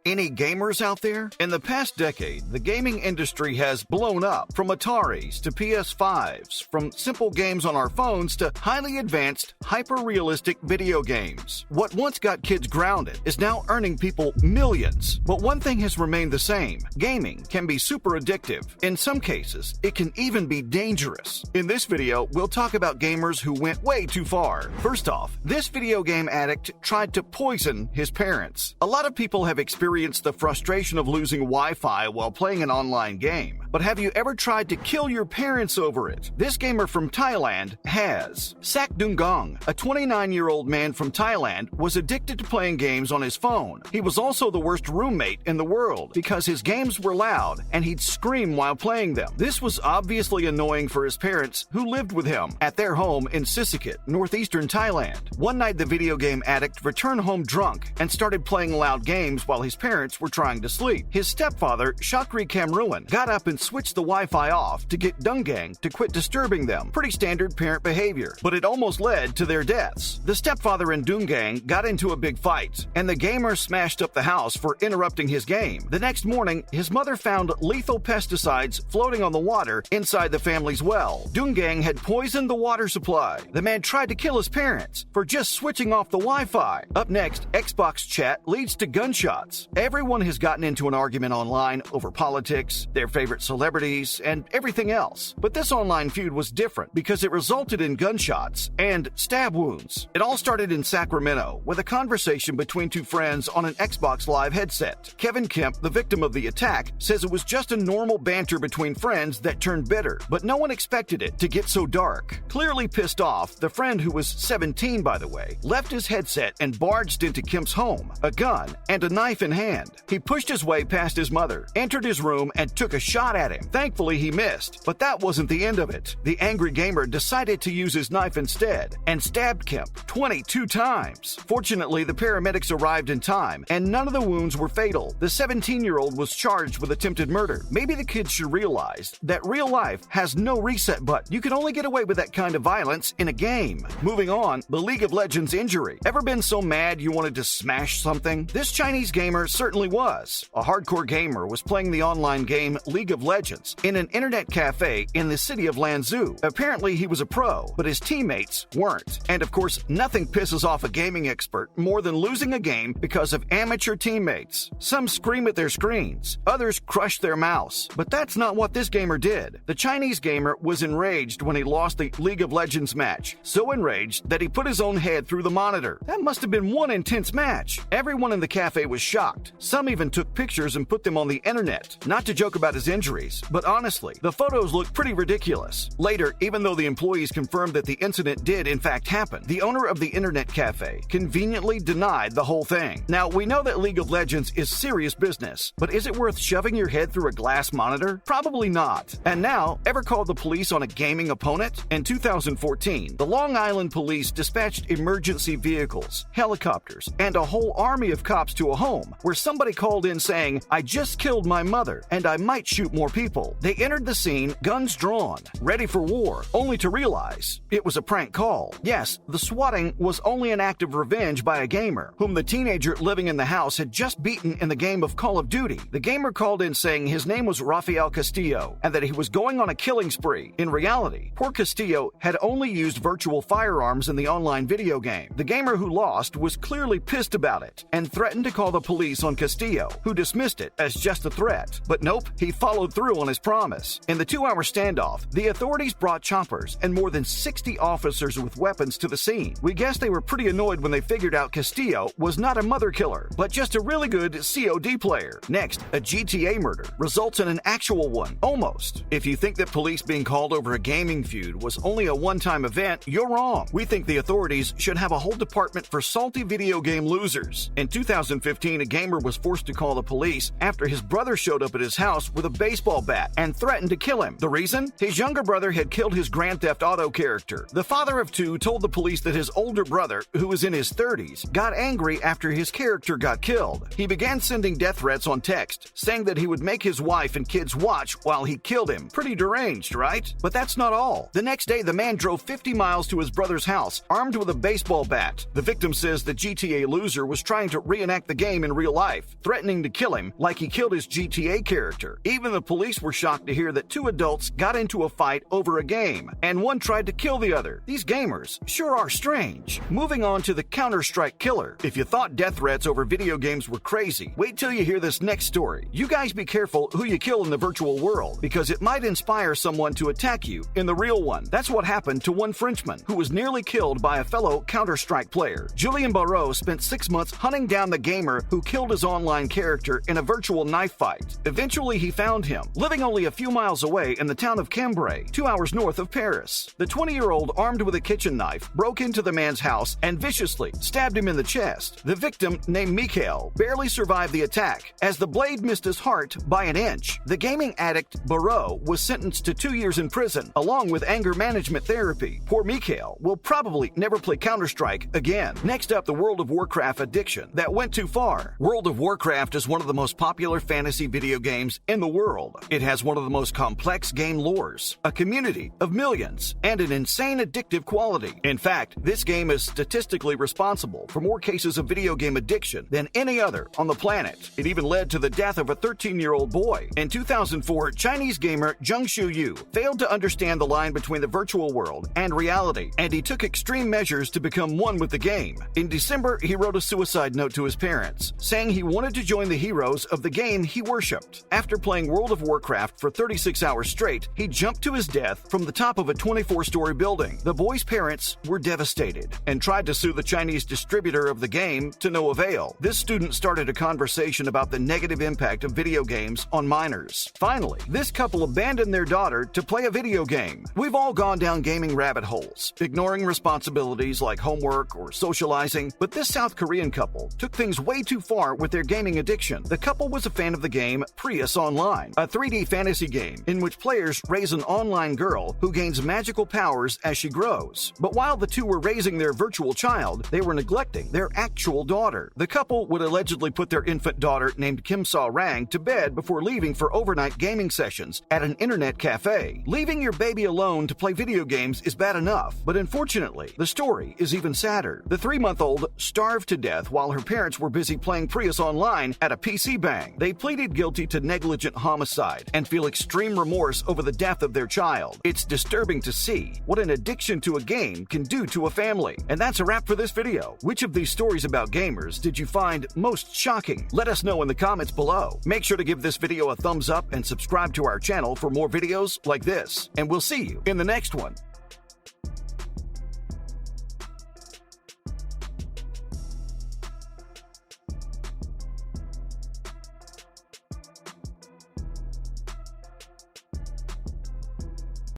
Any gamers out there? In the past decade, the gaming industry has blown up, from Ataris to PS5s, from simple games on our phones to highly advanced, hyper-realistic video games. What once got kids grounded is now earning people millions. But one thing has remained the same. Gaming can be super addictive. In some cases, it can even be dangerous. In this video, we'll talk about gamers who went way too far. First off, this video game addict tried to poison his parents. A lot of people have experienced the frustration of losing Wi-Fi while playing an online game. But have you ever tried to kill your parents over it? This gamer from Thailand has. Sak Dungong, a 29-year-old man from Thailand, was addicted to playing games on his phone. He was also the worst roommate in the world because his games were loud and he'd scream while playing them. This was obviously annoying for his parents, who lived with him at their home in Sisaket, northeastern Thailand. One night, the video game addict returned home drunk and started playing loud games while his parents were trying to sleep. His stepfather, Shakri Kamruan, got up and switched the Wi-Fi off to get Dungang to quit disturbing them. Pretty standard parent behavior, but it almost led to their deaths. The stepfather and Dungang got into a big fight, and the gamer smashed up the house for interrupting his game. The next morning, his mother found lethal pesticides floating on the water inside the family's well. Dungang had poisoned the water supply. The man tried to kill his parents for just switching off the Wi-Fi. Up next, Xbox chat leads to gunshots. Everyone has gotten into an argument online over politics, their favorite celebrities, and everything else. But this online feud was different because it resulted in gunshots and stab wounds. It all started in Sacramento with a conversation between two friends on an Xbox Live headset. Kevin Kemp, the victim of the attack, says it was just a normal banter between friends that turned bitter, but no one expected it to get so dark. Clearly pissed off, the friend, who was 17 by the way, left his headset and barged into Kemp's home, a gun and a knife in hand. He pushed his way past his mother, entered his room, and took a shot at him. Thankfully, he missed, but that wasn't the end of it. The angry gamer decided to use his knife instead and stabbed Kemp 22 times. Fortunately, the paramedics arrived in time, and none of the wounds were fatal. The 17-year-old was charged with attempted murder. Maybe the kids should realize that real life has no reset button. You can only get away with that kind of violence in a game. Moving on, the League of Legends injury. Ever been so mad you wanted to smash something? This Chinese gamer certainly was. A hardcore gamer was playing the online game League of Legends in an internet cafe in the city of Lanzhou. Apparently, he was a pro, but his teammates weren't. And of course, nothing pisses off a gaming expert more than losing a game because of amateur teammates. Some scream at their screens, others crush their mouse. But that's not what this gamer did. The Chinese gamer was enraged when he lost the League of Legends match. So enraged that he put his own head through the monitor. That must have been one intense match. Everyone in the cafe was shocked. Some even took pictures and put them on the internet. Not to joke about his injuries, but honestly, the photos look pretty ridiculous. Later, even though the employees confirmed that the incident did in fact happen, the owner of the internet cafe conveniently denied the whole thing. Now, we know that League of Legends is serious business, but is it worth shoving your head through a glass monitor? Probably not. And now, ever called the police on a gaming opponent? In 2014, the Long Island police dispatched emergency vehicles, helicopters, and a whole army of cops to a home where somebody called in saying, "I just killed my mother and I might shoot more people." They entered the scene, guns drawn, ready for war, only to realize it was a prank call. Yes, the swatting was only an act of revenge by a gamer, whom the teenager living in the house had just beaten in the game of Call of Duty. The gamer called in saying his name was Rafael Castillo and that he was going on a killing spree. In reality, poor Castillo had only used virtual firearms in the online video game. The gamer who lost was clearly pissed about it and threatened to call the police on Castillo, who dismissed it as just a threat. But nope, he followed through on his promise. In the 2-hour standoff, the authorities brought choppers and more than 60 officers with weapons to the scene. We guess they were pretty annoyed when they figured out Castillo was not a mother killer, but just a really good COD player. Next, a GTA murder results in an actual one, almost. If you think that police being called over a gaming feud was only a one-time event, you're wrong. We think the authorities should have a whole department for salty video game losers. In 2015, a gamer was forced to call the police after his brother showed up at his house with a baseball bat and threatened to kill him. The reason? His younger brother had killed his Grand Theft Auto character. The father of two told the police that his older brother, who was in his 30s, got angry after his character got killed. He began sending death threats on text, saying that he would make his wife and kids watch while he killed him. Pretty deranged, right? But that's not all. The next day, the man drove 50 miles to his brother's house, armed with a baseball bat. The victim says the GTA loser was trying to reenact the game in real life, threatening to kill him like he killed his GTA character. Even the police were shocked to hear that 2 adults got into a fight over a game, and one tried to kill the other. These gamers sure are strange. Moving on to the Counter-Strike killer. If you thought death threats over video games were crazy, wait till you hear this next story. You guys be careful who you kill in the virtual world, because it might inspire someone to attack you in the real one. That's what happened to one Frenchman who was nearly killed by a fellow Counter-Strike player. Julien Barrault spent 6 months hunting down the gamer who killed his online character in a virtual knife fight. Eventually, he found him, living only a few miles away in the town of Cambrai, 2 hours north of Paris. The 20-year-old, armed with a kitchen knife, broke into the man's house and viciously stabbed him in the chest. The victim, named Mikhail, barely survived the attack, as the blade missed his heart by an inch. The gaming addict Barrault was sentenced to 2 years in prison, along with anger management therapy. Poor Mikhail will probably never play Counter-Strike again. Next up, the World of Warcraft addiction that went too far. World of Warcraft is one of the most popular fantasy video games in the world. It has one of the most complex game lores, a community of millions, and an insane addictive quality. In fact, this game is statistically responsible for more cases of video game addiction than any other on the planet. It even led to the death of a 13-year-old boy. In 2004, Chinese gamer Zheng Shuyu failed to understand the line between the virtual world and reality, and he took extreme measures to become one with the game. In December, he wrote a suicide note to his parents, saying he wanted to join the heroes of the game he worshipped. After playing World of Warcraft for 36 hours straight, he jumped to his death from the top of a 24-story building. The boy's parents were devastated and tried to sue the Chinese distributor of the game to no avail. This student started a conversation about the negative impact of video games on minors. Finally, this couple abandoned their daughter to play a video game. We've all gone down gaming rabbit holes, ignoring responsibilities like homework or socializing, but this South Korean couple took things way too far with their gaming addiction. The couple was a fan of the game Prius Online, a 3D fantasy game in which players raise an online girl who gains magical powers as she grows. But while the two were raising their virtual child, they were neglecting their actual daughter. The couple would allegedly put their infant daughter, named Kim Sa-rang, to bed before leaving for overnight gaming sessions at an internet cafe. Leaving your baby alone to play video games is bad enough, but unfortunately, the story is even sadder. The 3-month-old starved to death while her parents were busy playing Prius Online at a PC bang. They pleaded guilty to negligent homicide and feel extreme remorse over the death of their child. It's disturbing to see what an addiction to a game can do to a family. And that's a wrap for this video. Which of these stories about gamers did you find most shocking? Let us know in the comments below. Make sure to give this video a thumbs up and subscribe to our channel for more videos like this. And we'll see you in the next one.